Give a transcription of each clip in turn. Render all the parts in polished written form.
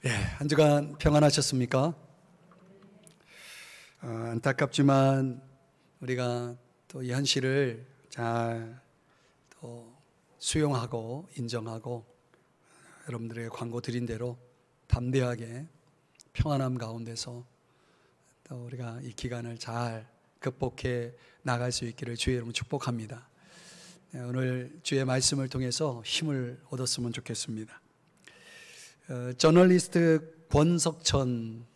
예, 한 주간 평안하셨습니까? 안타깝지만 우리가 또 이 현실을 잘 또 수용하고 인정하고 여러분들에게 광고 드린 대로 담대하게 평안함 가운데서 또 우리가 이 기간을 잘 극복해 나갈 수 있기를 주의 이름으로 축복합니다. 오늘 주의 말씀을 통해서 힘을 얻었으면 좋겠습니다. 저널리스트 권석천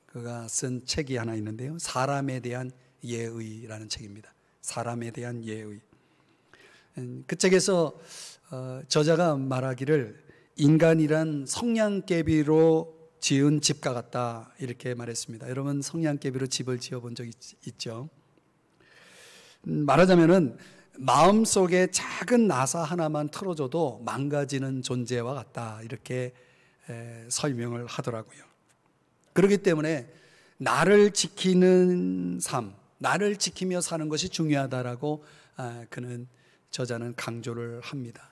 그가 쓴 책이 하나 있는데요. 사람에 대한 예의라는 책입니다. 사람에 대한 예의. 그 책에서 저자가 말하기를 인간이란 성냥개비로 지은 집과 같다 이렇게 말했습니다. 여러분 성냥개비로 집을 지어본 적 있죠? 말하자면은 마음속에 작은 나사 하나만 틀어줘도 망가지는 존재와 같다 이렇게 설명을 하더라고요. 그렇기 때문에 나를 지키는 삶, 나를 지키며 사는 것이 중요하다라고 저자는 강조를 합니다.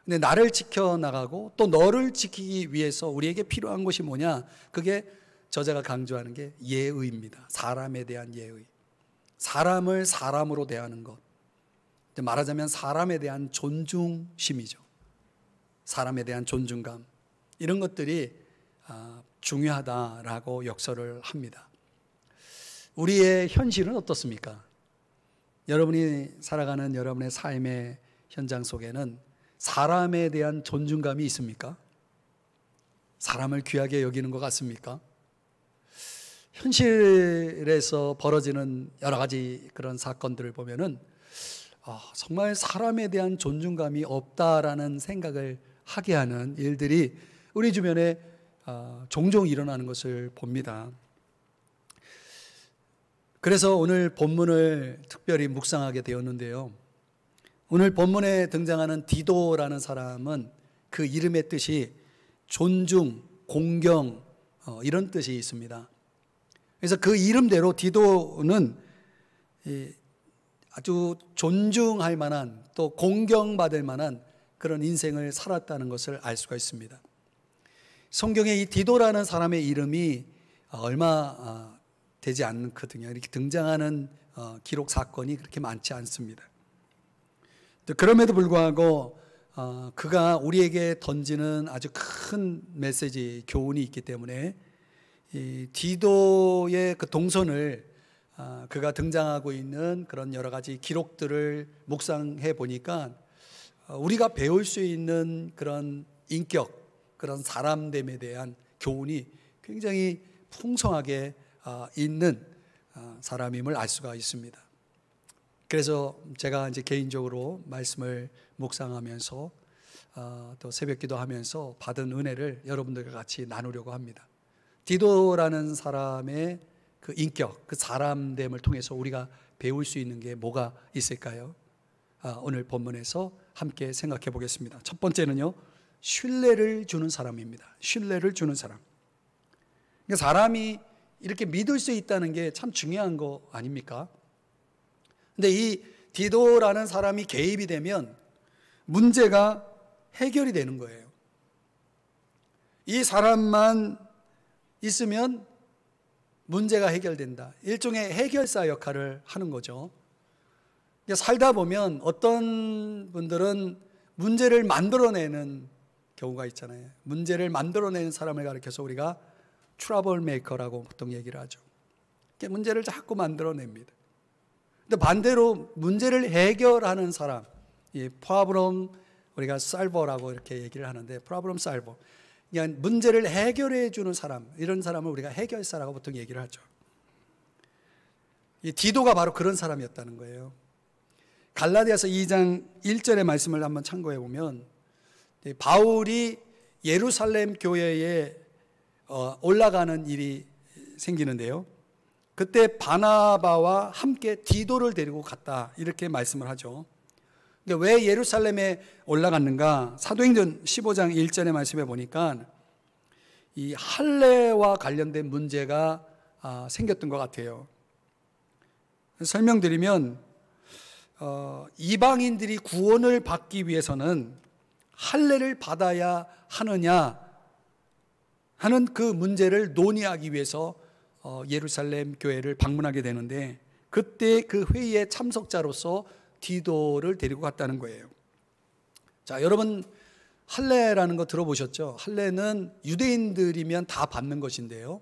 근데 나를 지켜나가고 또 너를 지키기 위해서 우리에게 필요한 것이 뭐냐? 그게 저자가 강조하는 게 예의입니다. 사람에 대한 예의. 사람을 사람으로 대하는 것. 말하자면 사람에 대한 존중심이죠. 사람에 대한 존중감. 이런 것들이 중요하다라고 역설을 합니다. 우리의 현실은 어떻습니까? 여러분이 살아가는 여러분의 삶의 현장 속에는 사람에 대한 존중감이 있습니까? 사람을 귀하게 여기는 것 같습니까? 현실에서 벌어지는 여러 가지 그런 사건들을 보면은 정말 사람에 대한 존중감이 없다라는 생각을 하게 하는 일들이 우리 주변에 종종 일어나는 것을 봅니다. 그래서 오늘 본문을 특별히 묵상하게 되었는데요. 오늘 본문에 등장하는 디도라는 사람은 그 이름의 뜻이 존중, 공경 이런 뜻이 있습니다. 그래서 그 이름대로 디도는 아주 존중할 만한 또 공경받을 만한 그런 인생을 살았다는 것을 알 수가 있습니다. 성경에 이 디도라는 사람의 이름이 얼마 되지 않거든요. 이렇게 등장하는 기록 사건이 그렇게 많지 않습니다. 그럼에도 불구하고 그가 우리에게 던지는 아주 큰 메시지, 교훈이 있기 때문에 이 디도의 그 동선을 그가 등장하고 있는 그런 여러 가지 기록들을 묵상해 보니까 우리가 배울 수 있는 그런 인격, 그런 사람됨에 대한 교훈이 굉장히 풍성하게 있는 사람임을 알 수가 있습니다. 그래서 제가 이제 개인적으로 말씀을 묵상하면서 또 새벽 기도하면서 받은 은혜를 여러분들과 같이 나누려고 합니다. 디도라는 사람의 그 인격, 그 사람됨을 통해서 우리가 배울 수 있는 게 뭐가 있을까요? 오늘 본문에서 함께 생각해 보겠습니다. 첫 번째는요, 신뢰를 주는 사람입니다. 신뢰를 주는 사람. 그러니까 사람이 이렇게 믿을 수 있다는 게 참 중요한 거 아닙니까? 근데 이 디도라는 사람이 개입이 되면 문제가 해결이 되는 거예요. 이 사람만 있으면 문제가 해결된다. 일종의 해결사 역할을 하는 거죠. 살다 보면 어떤 분들은 문제를 만들어내는 경우가 있잖아요. 문제를 만들어내는 사람을 가리켜서 우리가 트러블 메이커라고 보통 얘기를 하죠. 문제를 자꾸 만들어냅니다. 근데 반대로 문제를 해결하는 사람, 이 프로블럼 우리가 솔버라고 이렇게 얘기를 하는데 프로블럼 솔버. 그냥 문제를 해결해 주는 사람, 이런 사람을 우리가 해결사라고 보통 얘기를 하죠. 이 디도가 바로 그런 사람이었다는 거예요. 갈라디아서 2장 1절의 말씀을 한번 참고해 보면 바울이 예루살렘 교회에 올라가는 일이 생기는데요. 그때 바나바와 함께 디도를 데리고 갔다 이렇게 말씀을 하죠. 근데 왜 예루살렘에 올라갔는가? 사도행전 15장 1절의 말씀에 보니까 이 할례와 관련된 문제가 생겼던 것 같아요. 설명드리면 이방인들이 구원을 받기 위해서는 할례를 받아야 하느냐 하는 그 문제를 논의하기 위해서 예루살렘 교회를 방문하게 되는데, 그때 그 회의의 참석자로서 디도를 데리고 갔다는 거예요. 자, 여러분 할례라는 거 들어보셨죠? 할례는 유대인들이면 다 받는 것인데요,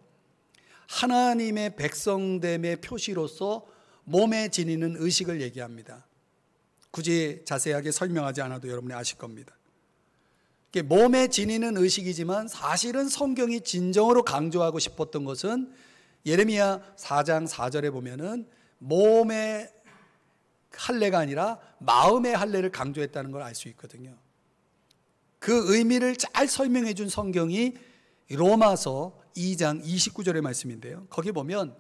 하나님의 백성됨의 표시로서 몸에 지니는 의식을 얘기합니다. 굳이 자세하게 설명하지 않아도 여러분이 아실 겁니다. 몸에 지니는 의식이지만 사실은 성경이 진정으로 강조하고 싶었던 것은 예레미야 4장 4절에 보면은 몸의 할례가 아니라 마음의 할례를 강조했다는 걸 알 수 있거든요. 그 의미를 잘 설명해 준 성경이 로마서 2장 29절의 말씀인데요, 거기 보면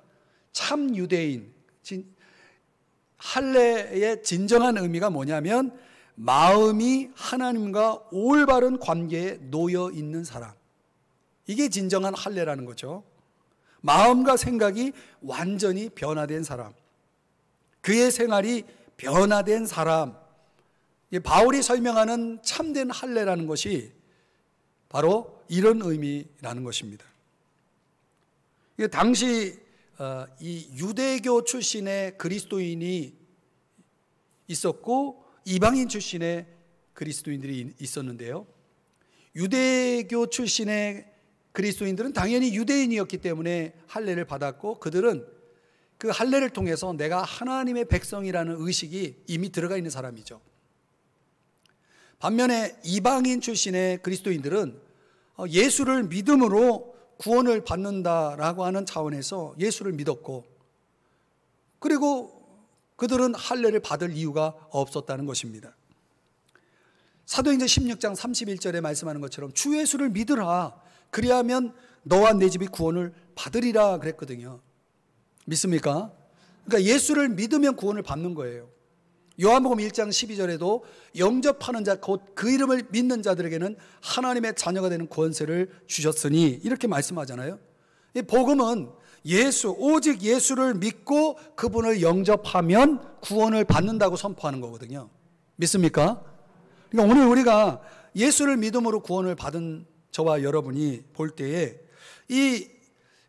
참 유대인, 할례의 진정한 의미가 뭐냐면 마음이 하나님과 올바른 관계에 놓여 있는 사람, 이게 진정한 할례라는 거죠. 마음과 생각이 완전히 변화된 사람, 그의 생활이 변화된 사람, 바울이 설명하는 참된 할례라는 것이 바로 이런 의미라는 것입니다. 당시 이 유대교 출신의 그리스도인이 있었고 이방인 출신의 그리스도인들이 있었는데요, 유대교 출신의 그리스도인들은 당연히 유대인이었기 때문에 할례를 받았고, 그들은 그 할례를 통해서 내가 하나님의 백성이라는 의식이 이미 들어가 있는 사람이죠. 반면에 이방인 출신의 그리스도인들은 예수를 믿음으로 구원을 받는다라고 하는 차원에서 예수를 믿었고, 그리고 그들은 할례를 받을 이유가 없었다는 것입니다. 사도행전 16장 31절에 말씀하는 것처럼 주 예수를 믿으라, 그리하면 너와 내 집이 구원을 받으리라 그랬거든요. 믿습니까? 그러니까 예수를 믿으면 구원을 받는 거예요. 요한복음 1장 12절에도 영접하는 자 곧 그 이름을 믿는 자들에게는 하나님의 자녀가 되는 권세를 주셨으니 이렇게 말씀하잖아요. 이 복음은 오직 예수를 믿고 그분을 영접하면 구원을 받는다고 선포하는 거거든요. 믿습니까? 그러니까 오늘 우리가 예수를 믿음으로 구원을 받은 저와 여러분이 볼 때에 이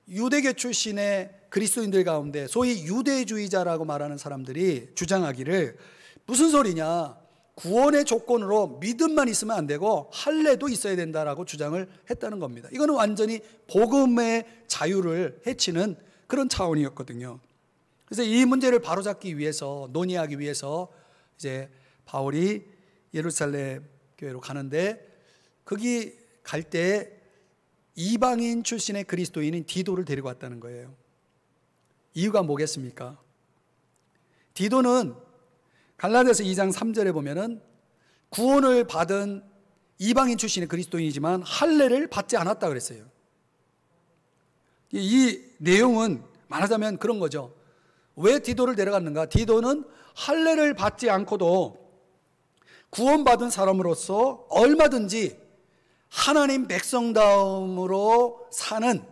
유대교 출신의 그리스도인들 가운데 소위 유대주의자라고 말하는 사람들이 주장하기를 무슨 소리냐, 구원의 조건으로 믿음만 있으면 안 되고 할례도 있어야 된다라고 주장을 했다는 겁니다. 이거는 완전히 복음의 자유를 해치는 그런 차원이었거든요. 그래서 이 문제를 바로잡기 위해서, 논의하기 위해서 이제 바울이 예루살렘 교회로 가는데, 거기 갈 때 이방인 출신의 그리스도인인 디도를 데리고 왔다는 거예요. 이유가 뭐겠습니까? 디도는 갈라디아서 2장 3절에 보면은 구원을 받은 이방인 출신의 그리스도인이지만 할례를 받지 않았다 그랬어요. 이 내용은 말하자면 그런 거죠. 왜 디도를 데려갔는가? 디도는 할례를 받지 않고도 구원받은 사람으로서 얼마든지 하나님 백성다움으로 사는,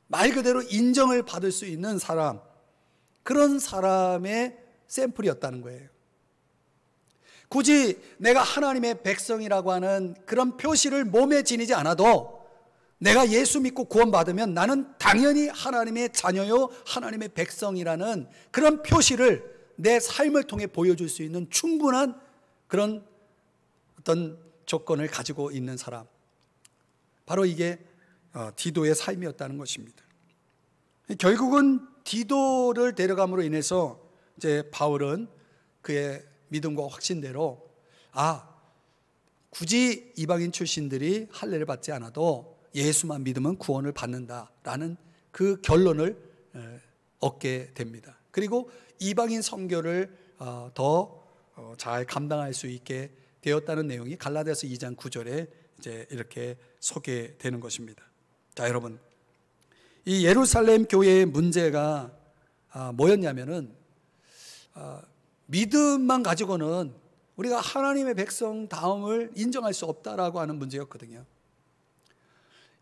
말 그대로 인정을 받을 수 있는 사람, 그런 사람의 샘플이었다는 거예요. 굳이 내가 하나님의 백성이라고 하는 그런 표시를 몸에 지니지 않아도 내가 예수 믿고 구원받으면 나는 당연히 하나님의 자녀요, 하나님의 백성이라는 그런 표시를 내 삶을 통해 보여줄 수 있는 충분한 그런 어떤 조건을 가지고 있는 사람, 바로 이게 디도의 삶이었다는 것입니다. 결국은 디도를 데려감으로 인해서 이제 바울은 그의 믿음과 확신대로 굳이 이방인 출신들이 할례를 받지 않아도 예수만 믿으면 구원을 받는다라는 그 결론을 얻게 됩니다. 그리고 이방인 선교를 더 잘 감당할 수 있게 되었다는 내용이 갈라디아서 2장 9절에 이제 이렇게 소개되는 것입니다. 자, 여러분, 이 예루살렘 교회의 문제가 뭐였냐면은 믿음만 가지고는 우리가 하나님의 백성다움을 인정할 수 없다라고 하는 문제였거든요.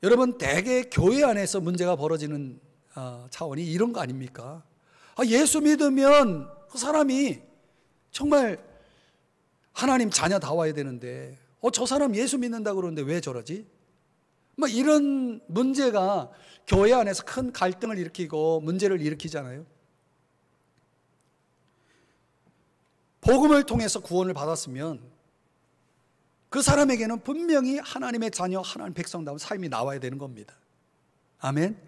여러분, 대개 교회 안에서 문제가 벌어지는 차원이 이런 거 아닙니까? 예수 믿으면 그 사람이 정말 하나님 자녀다워야 되는데 저 사람 예수 믿는다고 그러는데 왜 저러지? 뭐 이런 문제가 교회 안에서 큰 갈등을 일으키고 문제를 일으키잖아요. 복음을 통해서 구원을 받았으면 그 사람에게는 분명히 하나님의 자녀, 하나님 백성다운 삶이 나와야 되는 겁니다. 아멘.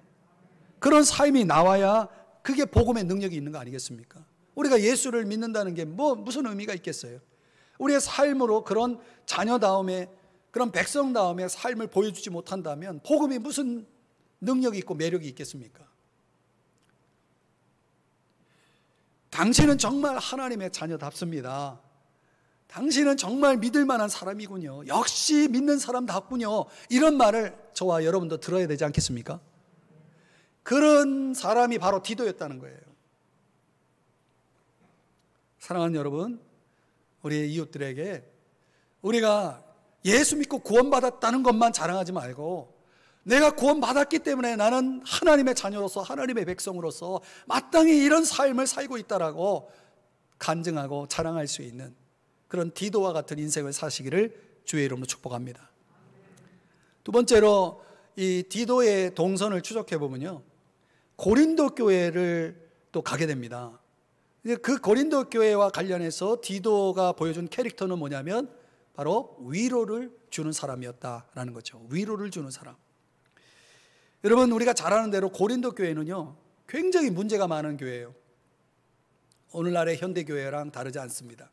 그런 삶이 나와야 그게 복음의 능력이 있는 거 아니겠습니까? 우리가 예수를 믿는다는 게 무슨 의미가 있겠어요? 우리의 삶으로 그런 자녀다움의, 그런 백성다움의 삶을 보여주지 못한다면 복음이 무슨 능력이 있고 매력이 있겠습니까? 당신은 정말 하나님의 자녀답습니다. 당신은 정말 믿을 만한 사람이군요. 역시 믿는 사람답군요. 이런 말을 저와 여러분도 들어야 되지 않겠습니까? 그런 사람이 바로 디도였다는 거예요. 사랑하는 여러분, 우리의 이웃들에게 우리가 예수 믿고 구원받았다는 것만 자랑하지 말고, 내가 구원받았기 때문에 나는 하나님의 자녀로서, 하나님의 백성으로서 마땅히 이런 삶을 살고 있다라고 간증하고 자랑할 수 있는 그런 디도와 같은 인생을 사시기를 주의 이름으로 축복합니다. 두 번째로 이 디도의 동선을 추적해 보면요, 고린도 교회를 또 가게 됩니다. 그 고린도 교회와 관련해서 디도가 보여준 캐릭터는 뭐냐면 바로 위로를 주는 사람이었다라는 거죠. 위로를 주는 사람. 여러분, 우리가 잘 아는 대로 고린도 교회는요, 굉장히 문제가 많은 교회예요. 오늘날의 현대 교회랑 다르지 않습니다.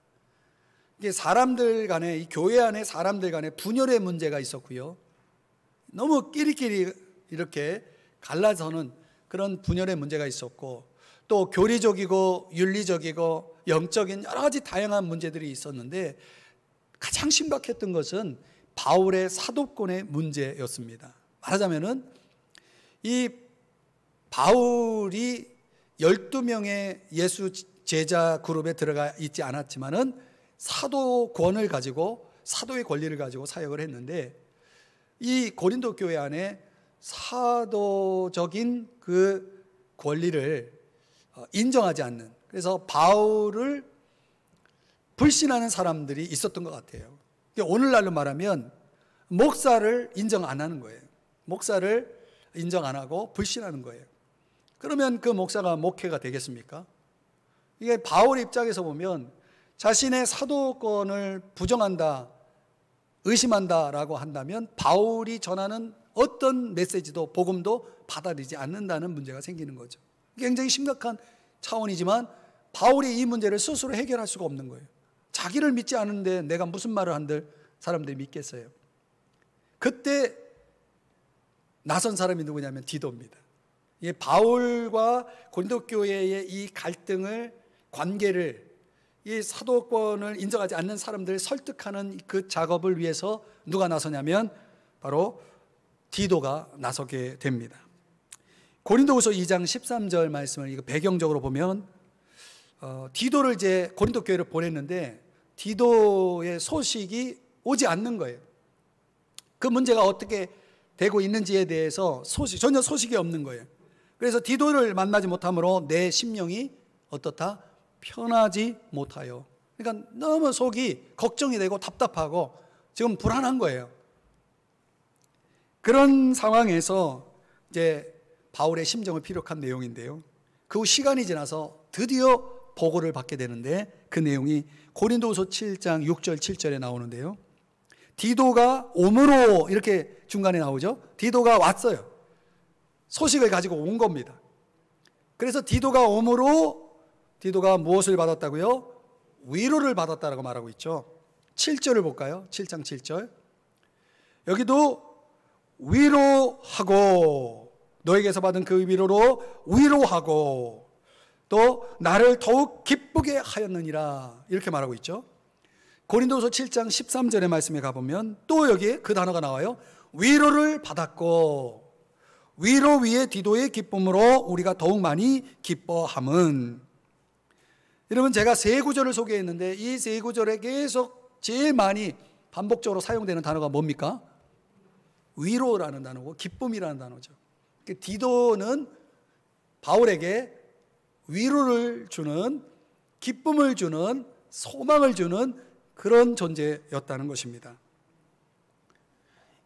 이게 사람들 간에, 이 교회 안에 사람들 간에 분열의 문제가 있었고요, 너무 끼리끼리 이렇게 갈라서는 그런 분열의 문제가 있었고, 또 교리적이고 윤리적이고 영적인 여러 가지 다양한 문제들이 있었는데, 가장 심각했던 것은 바울의 사도권의 문제였습니다. 말하자면은 이 바울이 12명의 예수 제자 그룹에 들어가 있지 않았지만은 사도권을 가지고, 사도의 권리를 가지고 사역을 했는데, 이 고린도 교회 안에 사도적인 그 권리를 인정하지 않는, 그래서 바울을 불신하는 사람들이 있었던 것 같아요. 오늘날로 말하면 목사를 인정 안 하는 거예요. 목사를 인정 안 하고 불신하는 거예요. 그러면 그 목사가 목회가 되겠습니까? 이게 바울 입장에서 보면 자신의 사도권을 부정한다, 의심한다라고 한다면 바울이 전하는 어떤 메시지도, 복음도 받아들이지 않는다는 문제가 생기는 거죠. 굉장히 심각한 차원이지만 바울이 이 문제를 스스로 해결할 수가 없는 거예요. 자기를 믿지 않는데 내가 무슨 말을 한들 사람들이 믿겠어요. 그때 나선 사람이 누구냐면 디도입니다. 이 바울과 고린도 교회의 이 갈등을, 관계를, 이 사도권을 인정하지 않는 사람들을 설득하는 그 작업을 위해서 누가 나서냐면 바로 디도가 나서게 됩니다. 고린도후서 2장 13절 말씀을 이거 배경적으로 보면 디도를 이제 고린도 교회를 보냈는데 디도의 소식이 오지 않는 거예요. 그 문제가 어떻게 되고 있는지에 대해서 전혀 소식이 없는 거예요. 그래서 디도를 만나지 못함으로 내 심령이 어떻다? 편하지 못하여. 그러니까 너무 속이 걱정이 되고 답답하고 지금 불안한 거예요. 그런 상황에서 이제 바울의 심정을 피력한 내용인데요, 그 후 시간이 지나서 드디어 보고를 받게 되는데 그 내용이 고린도후서 7장 6절 7절에 나오는데요, 디도가 오므로 이렇게 중간에 나오죠. 디도가 왔어요. 소식을 가지고 온 겁니다. 그래서 디도가 오므로 디도가 무엇을 받았다고요? 위로를 받았다라고 말하고 있죠. 7절을 볼까요? 7장 7절. 여기도 위로하고, 너에게서 받은 그 위로로 위로하고 또 나를 더욱 기쁘게 하였느니라, 이렇게 말하고 있죠. 고린도서 7장 13절의 말씀에 가보면 또 여기에 그 단어가 나와요. 위로를 받았고, 위로 위에 디도의 기쁨으로 우리가 더욱 많이 기뻐함은. 여러분, 제가 세 구절을 소개했는데 이 세 구절에 계속 제일 많이 반복적으로 사용되는 단어가 뭡니까? 위로라는 단어고 기쁨이라는 단어죠. 디도는 바울에게 위로를 주는, 기쁨을 주는, 소망을 주는 그런 존재였다는 것입니다.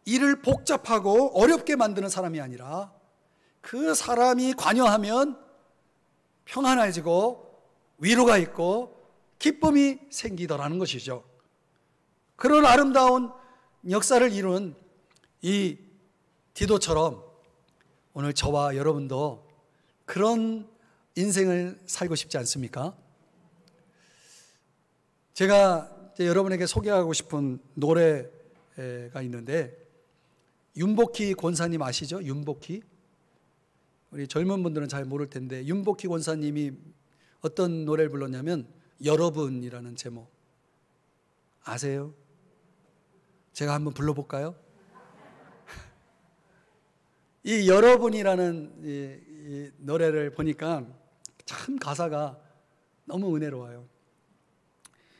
일을 복잡하고 어렵게 만드는 사람이 아니라 그 사람이 관여하면 평안해지고 위로가 있고 기쁨이 생기더라는 것이죠. 그런 아름다운 역사를 이룬 이 디도처럼 오늘 저와 여러분도 그런 인생을 살고 싶지 않습니까? 제가 여러분에게 소개하고 싶은 노래가 있는데, 윤복희 권사님 아시죠? 윤복희? 우리 젊은 분들은 잘 모를 텐데 윤복희 권사님이 어떤 노래를 불렀냐면 여러분이라는 제목 아세요? 제가 한번 불러볼까요? 이 여러분이라는 이 노래를 보니까 참 가사가 너무 은혜로워요.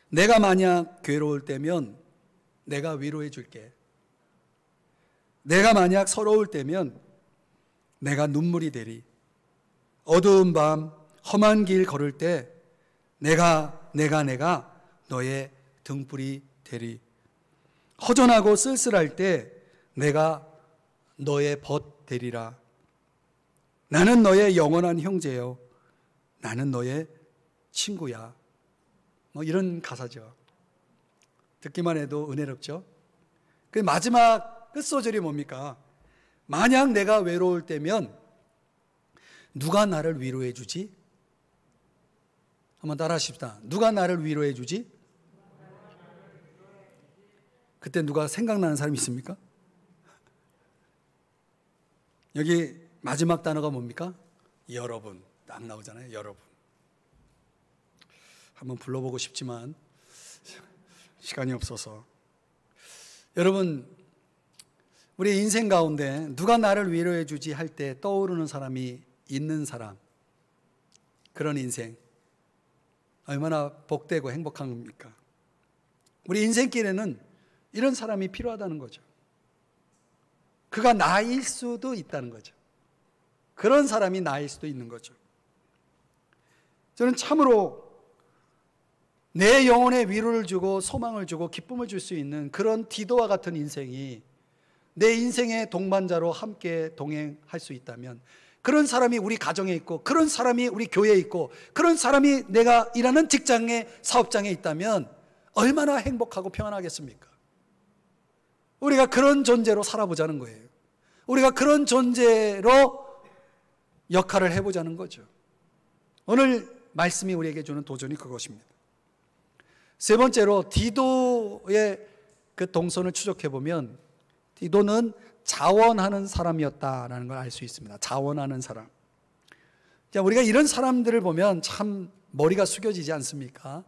내가 만약 괴로울 때면 내가 위로해 줄게. 내가 만약 서러울 때면 내가 눈물이 되리. 어두운 밤 험한 길 걸을 때 내가 너의 등불이 되리. 허전하고 쓸쓸할 때 내가 너의 벗 되리라. 나는 너의 영원한 형제요, 나는 너의 친구야. 뭐 이런 가사죠. 듣기만 해도 은혜롭죠. 그 마지막 끝소절이 뭡니까? 만약 내가 외로울 때면 누가 나를 위로해 주지? 한번 따라 하십시다. 누가 나를 위로해 주지? 그때 누가 생각나는 사람이 있습니까? 여기 마지막 단어가 뭡니까? 여러분. 딱 나오잖아요. 여러분. 한번 불러보고 싶지만 시간이 없어서. 여러분, 우리 인생 가운데 누가 나를 위로해 주지 할 때 떠오르는 사람이 있는 사람, 그런 인생 얼마나 복되고 행복한 겁니까? 우리 인생길에는 이런 사람이 필요하다는 거죠. 그가 나일 수도 있다는 거죠. 그런 사람이 나일 수도 있는 거죠. 저는 참으로 내 영혼에 위로를 주고 소망을 주고 기쁨을 줄 수 있는 그런 디도와 같은 인생이 내 인생의 동반자로 함께 동행할 수 있다면, 그런 사람이 우리 가정에 있고 그런 사람이 우리 교회에 있고 그런 사람이 내가 일하는 직장의 사업장에 있다면 얼마나 행복하고 평안하겠습니까? 우리가 그런 존재로 살아보자는 거예요. 우리가 그런 존재로 역할을 해보자는 거죠. 오늘 말씀이 우리에게 주는 도전이 그것입니다. 세 번째로 디도의 그 동선을 추적해 보면 디도는 자원하는 사람이었다라는 걸 알 수 있습니다. 자원하는 사람. 자, 우리가 이런 사람들을 보면 참 머리가 숙여지지 않습니까?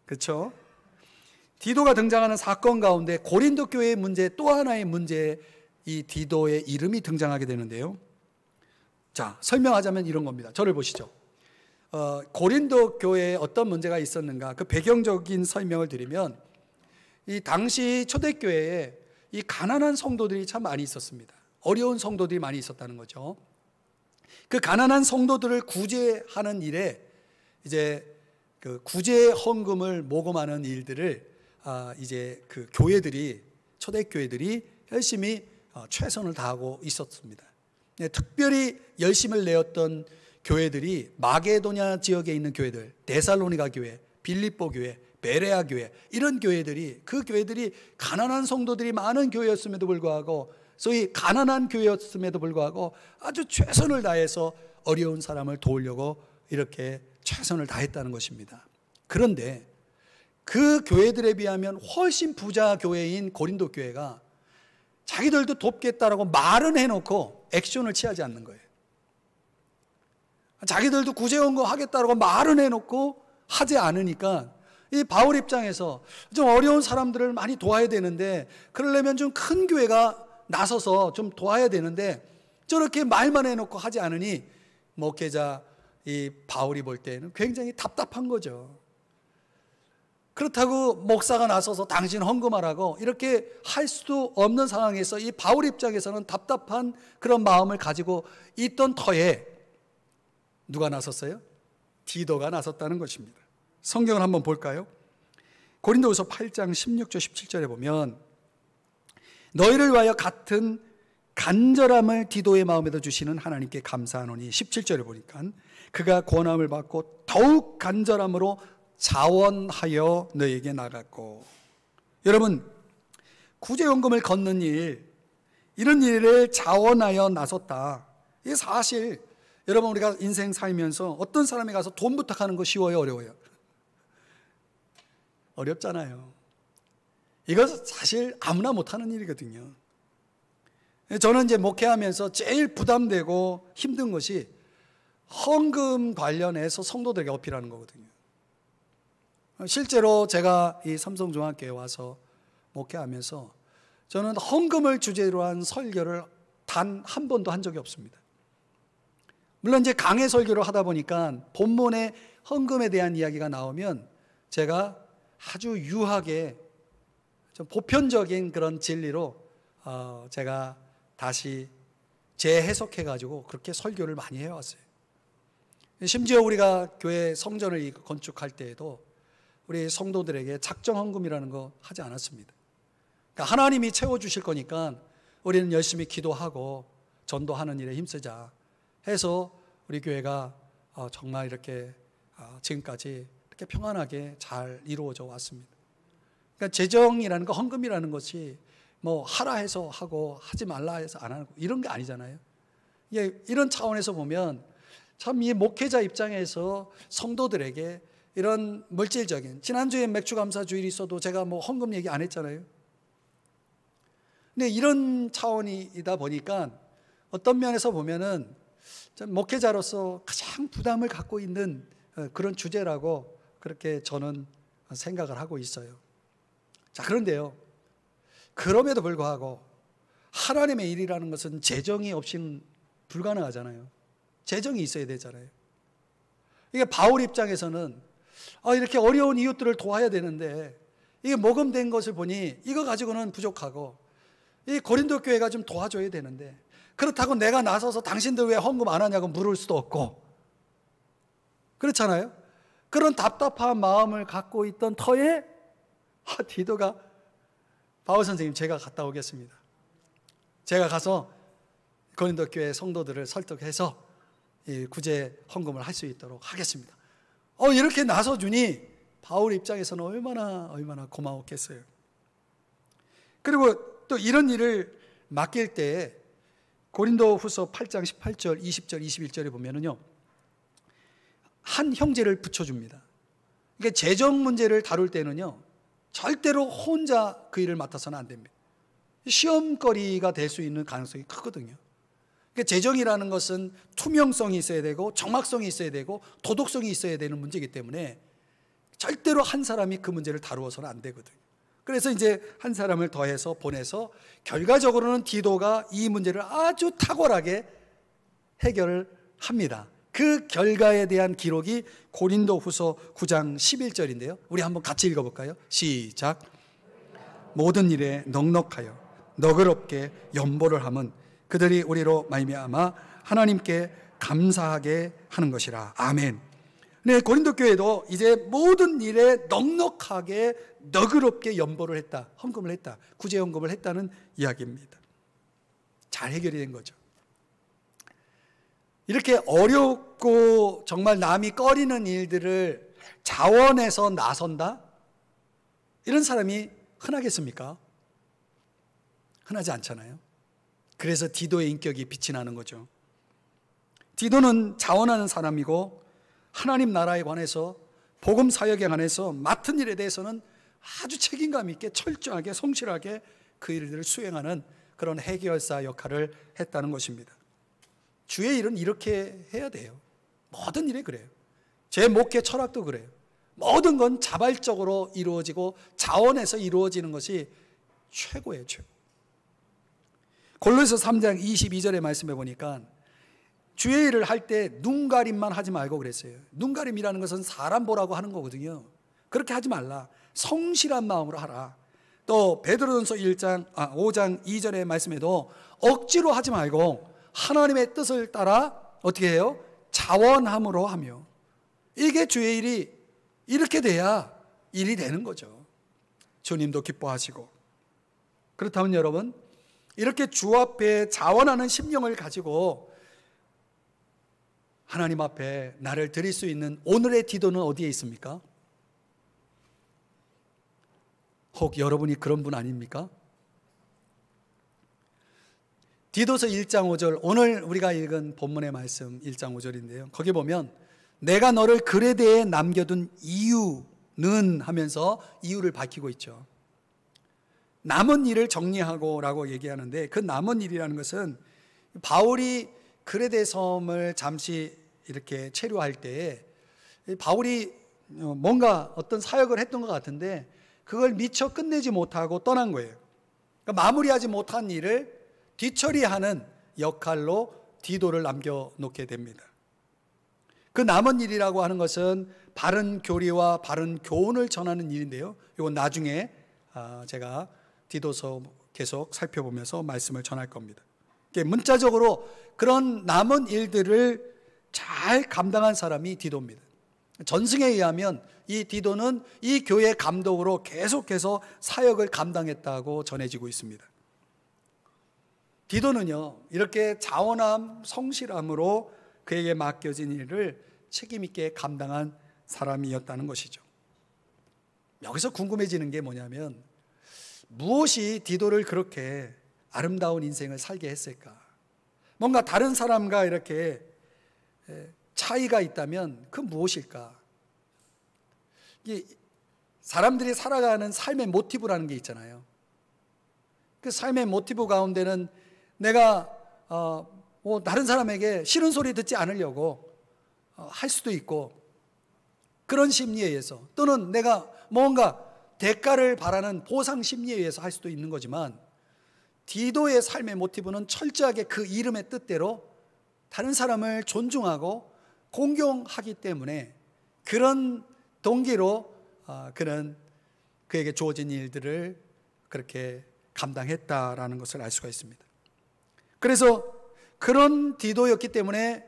그렇죠? 디도가 등장하는 사건 가운데 고린도 교회의 문제, 또 하나의 문제에 이 디도의 이름이 등장하게 되는데요. 자, 설명하자면 이런 겁니다. 저를 보시죠. 고린도 교회에 어떤 문제가 있었는가, 그 배경적인 설명을 드리면, 이 당시 초대교회에 이 가난한 성도들이 참 많이 있었습니다. 어려운 성도들이 많이 있었다는 거죠. 그 가난한 성도들을 구제하는 일에 이제 그 구제 헌금을 모금하는 일들을 이제 그 교회들이, 초대교회들이 열심히 최선을 다하고 있었습니다. 특별히 열심을 내었던 교회들이 마게도냐 지역에 있는 교회들, 데살로니가 교회, 빌립보 교회, 베레아 교회, 이런 교회들이, 그 교회들이 가난한 성도들이 많은 교회였음에도 불구하고, 소위 가난한 교회였음에도 불구하고 아주 최선을 다해서 어려운 사람을 도우려고 이렇게 최선을 다했다는 것입니다. 그런데 그 교회들에 비하면 훨씬 부자 교회인 고린도 교회가 자기들도 돕겠다라고 말은 해놓고 액션을 취하지 않는 거예요. 자기들도 구제헌금 하겠다라고 말은 해놓고 하지 않으니까 이 바울 입장에서 좀 어려운 사람들을 많이 도와야 되는데, 그러려면 좀 큰 교회가 나서서 좀 도와야 되는데 저렇게 말만 해놓고 하지 않으니 목회자 이 바울이 볼 때는 굉장히 답답한 거죠. 그렇다고 목사가 나서서 당신 헌금하라고 이렇게 할 수도 없는 상황에서 이 바울 입장에서는 답답한 그런 마음을 가지고 있던 터에 누가 나섰어요? 디도가 나섰다는 것입니다. 성경을 한번 볼까요? 고린도후서 8장 16절 17절에 보면, 너희를 위하여 같은 간절함을 디도의 마음에도 주시는 하나님께 감사하노니 17절을 보니까 그가 권함을 받고 더욱 간절함으로 자원하여 너에게 나갔고. 여러분, 구제연금을 걷는 일, 이런 일을 자원하여 나섰다. 이게 사실 여러분, 우리가 인생 살면서 어떤 사람에 가서 돈 부탁하는 거 쉬워요, 어려워요? 어렵잖아요. 이거 사실 아무나 못하는 일이거든요. 저는 이제 목회하면서 제일 부담되고 힘든 것이 헌금 관련해서 성도들에게 어필하는 거거든요. 실제로 제가 이 삼성중학교에 와서 목회하면서 저는 헌금을 주제로 한 설교를 단 한 번도 한 적이 없습니다. 물론 이제 강해 설교를 하다 보니까 본문에 헌금에 대한 이야기가 나오면 제가 아주 유하게 좀 보편적인 그런 진리로 제가 다시 재해석해가지고 그렇게 설교를 많이 해왔어요. 심지어 우리가 교회 성전을 건축할 때에도 우리 성도들에게 작정 헌금이라는 거 하지 않았습니다. 그러니까 하나님이 채워주실 거니까 우리는 열심히 기도하고 전도하는 일에 힘쓰자 해서 우리 교회가 정말 이렇게 지금까지 이렇게 평안하게 잘 이루어져 왔습니다. 그러니까 재정이라는 거, 헌금이라는 것이 뭐 하라 해서 하고 하지 말라 해서 안 하고 이런 게 아니잖아요. 이런 차원에서 보면 참 이 목회자 입장에서 성도들에게 이런 물질적인, 지난주에 맥주감사 주일이 있어도 제가 뭐 헌금 얘기 안 했잖아요. 근데 이런 차원이다 보니까 어떤 면에서 보면은 목회자로서 가장 부담을 갖고 있는 그런 주제라고 그렇게 저는 생각을 하고 있어요. 자, 그런데요, 그럼에도 불구하고 하나님의 일이라는 것은 재정이 없이는 불가능하잖아요. 재정이 있어야 되잖아요. 이게 바울 입장에서는 이렇게 어려운 이웃들을 도와야 되는데 이게 모금된 것을 보니 이거 가지고는 부족하고 이 고린도 교회가 좀 도와줘야 되는데 그렇다고 내가 나서서 당신들 왜 헌금 안 하냐고 물을 수도 없고 그렇잖아요. 그런 답답한 마음을 갖고 있던 터에 디도가 바울 선생님, 제가 갔다 오겠습니다. 제가 가서 고린도 교회 성도들을 설득해서 이 구제 헌금을 할 수 있도록 하겠습니다. 이렇게 나서주니 바울 입장에서는 얼마나 고마웠겠어요. 그리고 또 이런 일을 맡길 때 고린도 후서 8장 18절, 20절, 21절에 보면은요, 한 형제를 붙여줍니다. 그러니까 재정 문제를 다룰 때는요, 절대로 혼자 그 일을 맡아서는 안 됩니다. 시험거리가 될 수 있는 가능성이 크거든요. 그러니까 재정이라는 것은 투명성이 있어야 되고 정확성이 있어야 되고 도덕성이 있어야 되는 문제이기 때문에 절대로 한 사람이 그 문제를 다루어서는 안 되거든요. 그래서 이제 한 사람을 더해서 보내서 결과적으로는 디도가 이 문제를 아주 탁월하게 해결을 합니다. 그 결과에 대한 기록이 고린도 후서 9장 11절인데요. 우리 한번 같이 읽어볼까요? 시작. 모든 일에 넉넉하여 너그럽게 연보를 함은 그들이 우리로 말미암아 하나님께 감사하게 하는 것이라. 아멘. 네, 고린도 교회도 이제 모든 일에 넉넉하게 너그럽게 연보를 했다, 헌금을 했다, 구제 헌금을 했다는 이야기입니다. 잘 해결이 된 거죠. 이렇게 어렵고 정말 남이 꺼리는 일들을 자원해서 나선다? 이런 사람이 흔하겠습니까? 흔하지 않잖아요. 그래서 디도의 인격이 빛이 나는 거죠. 디도는 자원하는 사람이고 하나님 나라에 관해서 복음 사역에 관해서 맡은 일에 대해서는 아주 책임감 있게 철저하게 성실하게 그 일들을 수행하는 그런 해결사 역할을 했다는 것입니다. 주의 일은 이렇게 해야 돼요. 모든 일에 그래요. 제 목회 철학도 그래요. 모든 건 자발적으로 이루어지고 자원해서 이루어지는 것이 최고예요, 최고. 골로새 3장 22절의 말씀에 보니까 주의 일을 할 때 눈가림만 하지 말고 그랬어요. 눈가림이라는 것은 사람 보라고 하는 거거든요. 그렇게 하지 말라. 성실한 마음으로 하라. 또 베드로전서 5장 2절의 말씀에도 억지로 하지 말고 하나님의 뜻을 따라 어떻게 해요? 자원함으로 하며. 이게 주의 일이 이렇게 돼야 일이 되는 거죠. 주님도 기뻐하시고. 그렇다면 여러분, 이렇게 주 앞에 자원하는 심령을 가지고 하나님 앞에 나를 드릴 수 있는 오늘의 디도는 어디에 있습니까? 혹 여러분이 그런 분 아닙니까? 디도서 1장 5절, 오늘 우리가 읽은 본문의 말씀 1장 5절인데요. 거기 보면 내가 너를 그레데에 남겨둔 이유는 하면서 이유를 밝히고 있죠. 남은 일을 정리하고 라고 얘기하는데, 그 남은 일이라는 것은 바울이 그레데 섬을 잠시 이렇게 체류할 때에 바울이 뭔가 어떤 사역을 했던 것 같은데 그걸 미처 끝내지 못하고 떠난 거예요. 그러니까 마무리하지 못한 일을 뒤처리하는 역할로 디도를 남겨놓게 됩니다. 그 남은 일이라고 하는 것은 바른 교리와 바른 교훈을 전하는 일인데요, 이건 나중에 제가 디도서 계속 살펴보면서 말씀을 전할 겁니다. 문자적으로 그런 남은 일들을 잘 감당한 사람이 디도입니다. 전승에 의하면 이 디도는 이 교회 감독으로 계속해서 사역을 감당했다고 전해지고 있습니다. 디도는요, 이렇게 자원함, 성실함으로 그에게 맡겨진 일을 책임 있게 감당한 사람이었다는 것이죠. 여기서 궁금해지는 게 뭐냐면, 무엇이 디도를 그렇게 아름다운 인생을 살게 했을까? 뭔가 다른 사람과 이렇게 차이가 있다면 그 무엇일까? 사람들이 살아가는 삶의 모티브라는 게 있잖아요. 그 삶의 모티브 가운데는 내가 다른 사람에게 싫은 소리 듣지 않으려고 할 수도 있고, 그런 심리에 의해서, 또는 내가 뭔가 대가를 바라는 보상 심리에 의해서 할 수도 있는 거지만, 디도의 삶의 모티브는 철저하게 그 이름의 뜻대로 다른 사람을 존중하고 공경하기 때문에 그런 동기로 그는 그에게 주어진 일들을 그렇게 감당했다라는 것을 알 수가 있습니다. 그래서 그런 디도였기 때문에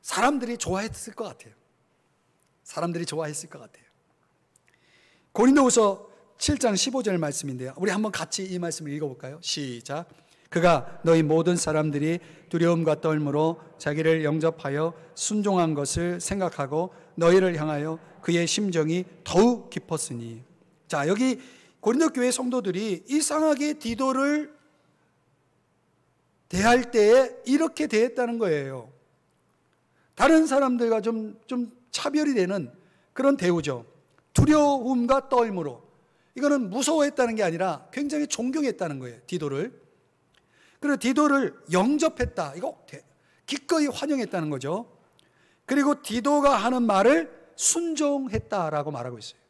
사람들이 좋아했을 것 같아요. 사람들이 좋아했을 것 같아요. 고린도후서 7장 15절 말씀인데요, 우리 한번 같이 이 말씀을 읽어볼까요? 시작. 그가 너희 모든 사람들이 두려움과 떨므로 자기를 영접하여 순종한 것을 생각하고 너희를 향하여 그의 심정이 더욱 깊었으니. 자, 여기 고린도 교회 성도들이 이상하게 디도를 대할 때에 이렇게 대했다는 거예요. 다른 사람들과 좀 차별이 되는 그런 대우죠. 두려움과 떨므로. 이거는 무서워했다는 게 아니라 굉장히 존경했다는 거예요, 디도를. 그리고 디도를 영접했다, 이거 기꺼이 환영했다는 거죠. 그리고 디도가 하는 말을 순종했다라고 말하고 있어요.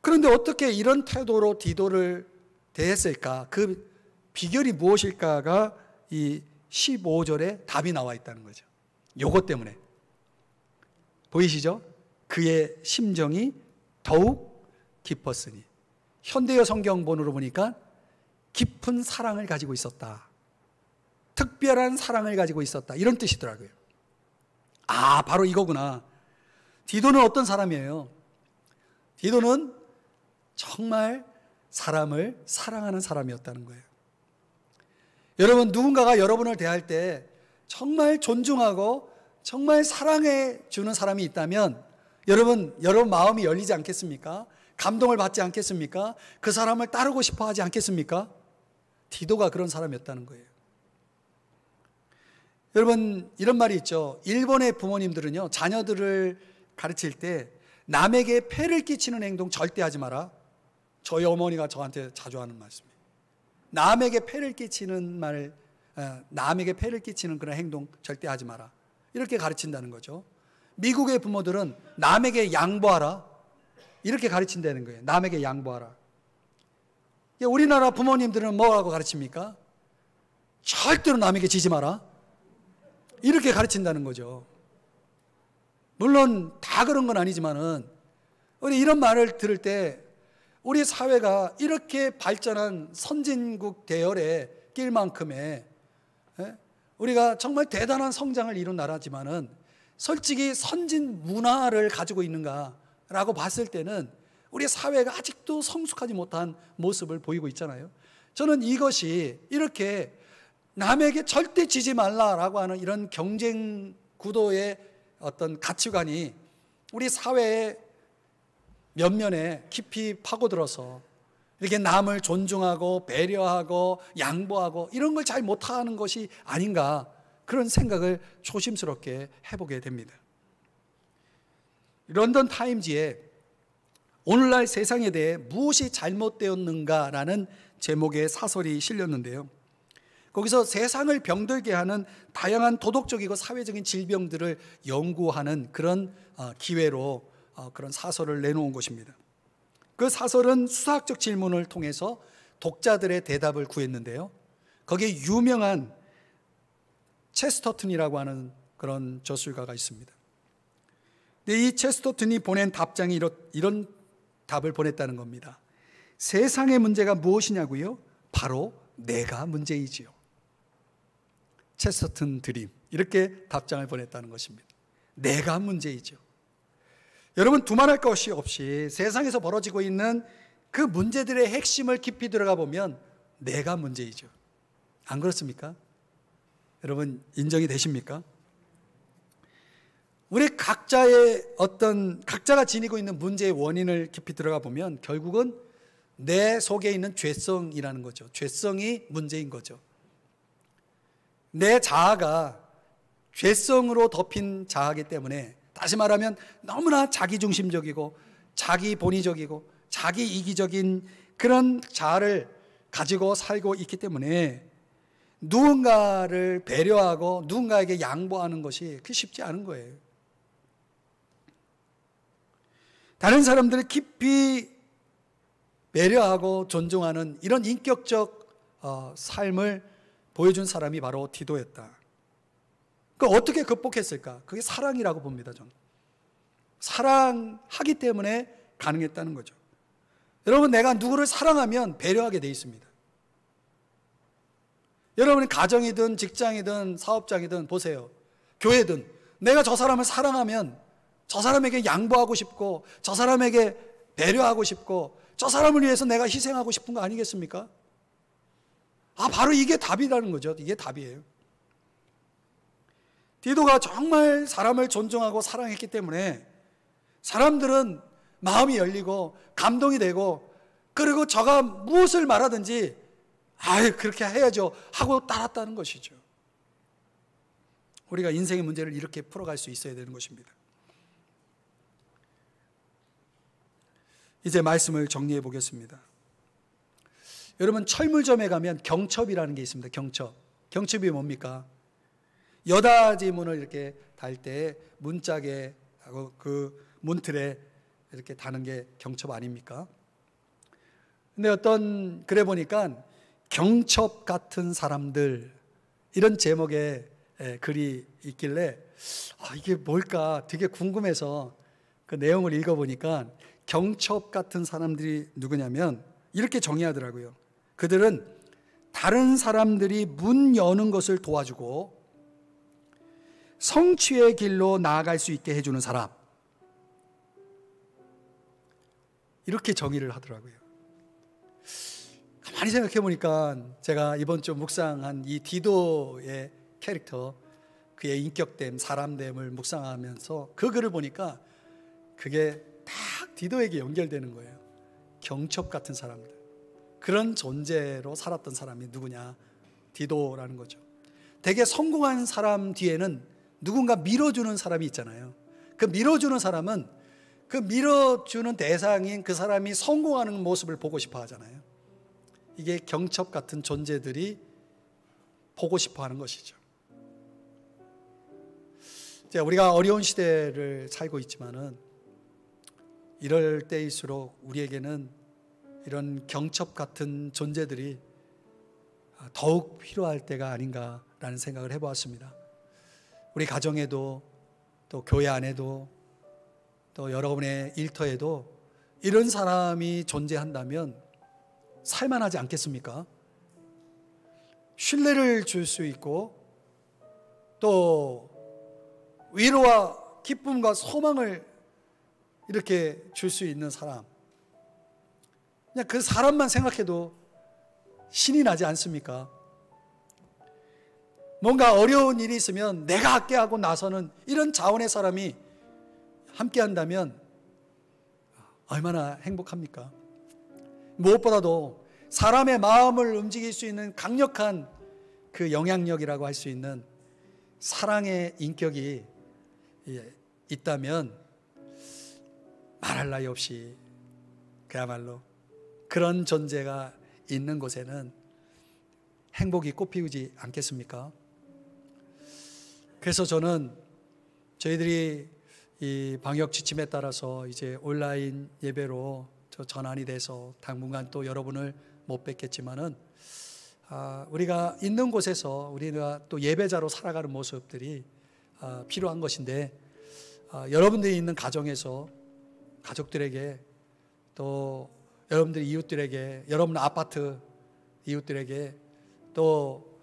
그런데 어떻게 이런 태도로 디도를 대했을까? 그 비결이 무엇일까가 이 15절에 답이 나와 있다는 거죠. 요것 때문에. 보이시죠? 그의 심정이 더욱 깊었으니. 현대어 성경본으로 보니까 깊은 사랑을 가지고 있었다, 특별한 사랑을 가지고 있었다, 이런 뜻이더라고요. 아, 바로 이거구나. 디도는 어떤 사람이에요? 디도는 정말 사람을 사랑하는 사람이었다는 거예요. 여러분, 누군가가 여러분을 대할 때 정말 존중하고 정말 사랑해 주는 사람이 있다면 여러분 마음이 열리지 않겠습니까? 감동을 받지 않겠습니까? 그 사람을 따르고 싶어 하지 않겠습니까? 디도가 그런 사람이었다는 거예요. 여러분, 이런 말이 있죠. 일본의 부모님들은요, 자녀들을 가르칠 때 남에게 폐를 끼치는 행동 절대 하지 마라. 저희 어머니가 저한테 자주 하는 말씀이에요. 남에게 폐를 끼치는 그런 행동 절대 하지 마라, 이렇게 가르친다는 거죠. 미국의 부모들은 남에게 양보하라, 이렇게 가르친다는 거예요. 남에게 양보하라. 우리나라 부모님들은 뭐라고 가르칩니까? 절대로 남에게 지지 마라, 이렇게 가르친다는 거죠. 물론 다 그런 건 아니지만은 우리 이런 말을 들을 때 우리 사회가 이렇게 발전한 선진국 대열에 낄 만큼의 우리가 정말 대단한 성장을 이룬 나라지만은 솔직히 선진 문화를 가지고 있는가라고 봤을 때는 우리 사회가 아직도 성숙하지 못한 모습을 보이고 있잖아요. 저는 이것이 이렇게 남에게 절대 지지 말라라고 하는 이런 경쟁 구도의 어떤 가치관이 우리 사회의 면면에 깊이 파고들어서 이렇게 남을 존중하고 배려하고 양보하고 이런 걸 잘 못하는 것이 아닌가, 그런 생각을 조심스럽게 해보게 됩니다. 런던 타임즈에 오늘날 세상에 대해 무엇이 잘못되었는가라는 제목의 사설이 실렸는데요, 거기서 세상을 병들게 하는 다양한 도덕적이고 사회적인 질병들을 연구하는 그런 기회로 그런 사설을 내놓은 것입니다. 그 사설은 수학적 질문을 통해서 독자들의 대답을 구했는데요, 거기에 유명한 체스터튼이라고 하는 그런 저술가가 있습니다. 근데 이 체스터튼이 보낸 답장이 이런 답을 보냈다는 겁니다. 세상의 문제가 무엇이냐고요? 바로 내가 문제이지요. 체스터튼 드림, 이렇게 답장을 보냈다는 것입니다. 내가 문제이죠. 여러분, 두말할 것이 없이 세상에서 벌어지고 있는 그 문제들의 핵심을 깊이 들어가 보면 내가 문제이죠. 안 그렇습니까? 여러분, 인정이 되십니까? 우리 각자가 지니고 있는 문제의 원인을 깊이 들어가 보면 결국은 내 속에 있는 죄성이라는 거죠. 죄성이 문제인 거죠. 내 자아가 죄성으로 덮인 자아이기 때문에, 다시 말하면 너무나 자기중심적이고 자기본의적이고 자기이기적인 그런 자아를 가지고 살고 있기 때문에 누군가를 배려하고 누군가에게 양보하는 것이 그게 쉽지 않은 거예요. 다른 사람들을 깊이 배려하고 존중하는 이런 인격적 삶을 보여준 사람이 바로 디도였다. 그 어떻게 극복했을까? 그게 사랑이라고 봅니다, 저는. 사랑하기 때문에 가능했다는 거죠. 여러분, 내가 누구를 사랑하면 배려하게 돼 있습니다. 여러분이 가정이든 직장이든 사업장이든 보세요. 교회든 내가 저 사람을 사랑하면 저 사람에게 양보하고 싶고 저 사람에게 배려하고 싶고 저 사람을 위해서 내가 희생하고 싶은 거 아니겠습니까? 바로 이게 답이라는 거죠. 이게 답이에요. 디도가 정말 사람을 존중하고 사랑했기 때문에 사람들은 마음이 열리고 감동이 되고, 그리고 저가 무엇을 말하든지 그렇게 해야죠 하고 따랐다는 것이죠. 우리가 인생의 문제를 이렇게 풀어갈 수 있어야 되는 것입니다. 이제 말씀을 정리해 보겠습니다. 여러분, 철물점에 가면 경첩이라는 게 있습니다. 경첩이 뭡니까? 여닫이문을 이렇게 달 때 문짝에 하고 그 문틀에 이렇게 다는 게 경첩 아닙니까? 근데 어떤 글에 보니까 경첩 같은 사람들, 이런 제목의 글이 있길래 이게 뭘까 되게 궁금해서 그 내용을 읽어보니까 경첩 같은 사람들이 누구냐면 이렇게 정의하더라고요. 그들은 다른 사람들이 문 여는 것을 도와주고 성취의 길로 나아갈 수 있게 해주는 사람, 이렇게 정의를 하더라고요. 가만히 생각해 보니까 제가 이번 주 묵상한 이 디도의 캐릭터, 그의 인격됨, 사람됨을 묵상하면서 그 글을 보니까 그게 딱 디도에게 연결되는 거예요. 경첩 같은 사람들, 그런 존재로 살았던 사람이 누구냐? 디도라는 거죠. 되게 성공한 사람 뒤에는 누군가 밀어주는 사람이 있잖아요. 그 밀어주는 사람은 그 밀어주는 대상인 그 사람이 성공하는 모습을 보고 싶어 하잖아요. 이게 경첩 같은 존재들이 보고 싶어 하는 것이죠. 우리가 어려운 시대를 살고 있지만은 이럴 때일수록 우리에게는 이런 경첩 같은 존재들이 더욱 필요할 때가 아닌가라는 생각을 해보았습니다. 우리 가정에도, 또 교회 안에도, 또 여러분의 일터에도 이런 사람이 존재한다면 살만하지 않겠습니까? 신뢰를 줄 수 있고 또 위로와 기쁨과 소망을 이렇게 줄 수 있는 사람, 그냥 그 사람만 생각해도 신이 나지 않습니까? 뭔가 어려운 일이 있으면 내가 할게 하고 나서는 이런 자원의 사람이 함께 한다면 얼마나 행복합니까? 무엇보다도 사람의 마음을 움직일 수 있는 강력한 그 영향력이라고 할 수 있는 사랑의 인격이 있다면 말할 나위 없이 그야말로 그런 존재가 있는 곳에는 행복이 꽃피우지 않겠습니까? 그래서 저는 저희들이 이 방역 지침에 따라서 이제 온라인 예배로 전환이 돼서 당분간 또 여러분을 못 뵙겠지만은 우리가 있는 곳에서 우리가 또 예배자로 살아가는 모습들이 필요한 것인데, 여러분들이 있는 가정에서 가족들에게, 또 여러분들 이웃들에게, 여러분 아파트 이웃들에게, 또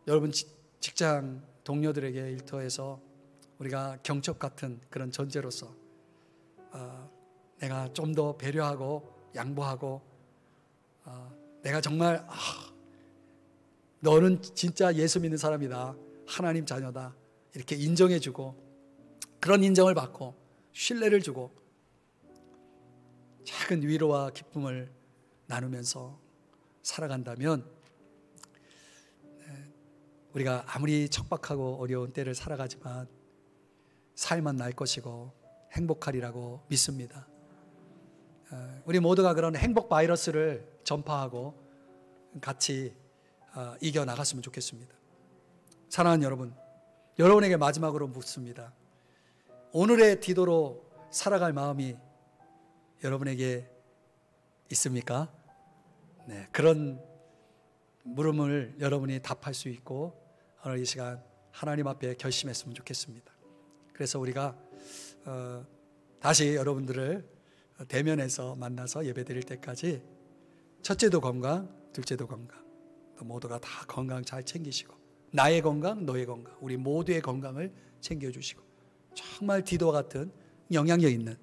여러분 직장 동료들에게 일터에서 우리가 경첩 같은 그런 존재로서 내가 좀 더 배려하고 양보하고, 내가 정말 너는 진짜 예수 믿는 사람이다, 하나님 자녀다, 이렇게 인정해주고, 그런 인정을 받고 신뢰를 주고 작은 위로와 기쁨을 나누면서 살아간다면, 우리가 아무리 척박하고 어려운 때를 살아가지만 삶은 날 것이고 행복하리라고 믿습니다. 우리 모두가 그런 행복 바이러스를 전파하고 같이 이겨나갔으면 좋겠습니다. 사랑하는 여러분, 여러분에게 마지막으로 묻습니다. 오늘의 디도로 살아갈 마음이 여러분에게 있습니까? 네, 그런 물음을 여러분이 답할 수 있고 오늘 이 시간 하나님 앞에 결심했으면 좋겠습니다. 그래서 우리가 다시 여러분들을 대면해서 만나서 예배드릴 때까지 첫째도 건강, 둘째도 건강, 또 모두가 다 건강 잘 챙기시고, 나의 건강, 너의 건강, 우리 모두의 건강을 챙겨주시고 정말 디도 같은 영향력 있는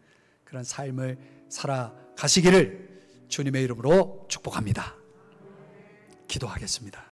그런 삶을 살아가시기를 주님의 이름으로 축복합니다. 기도하겠습니다.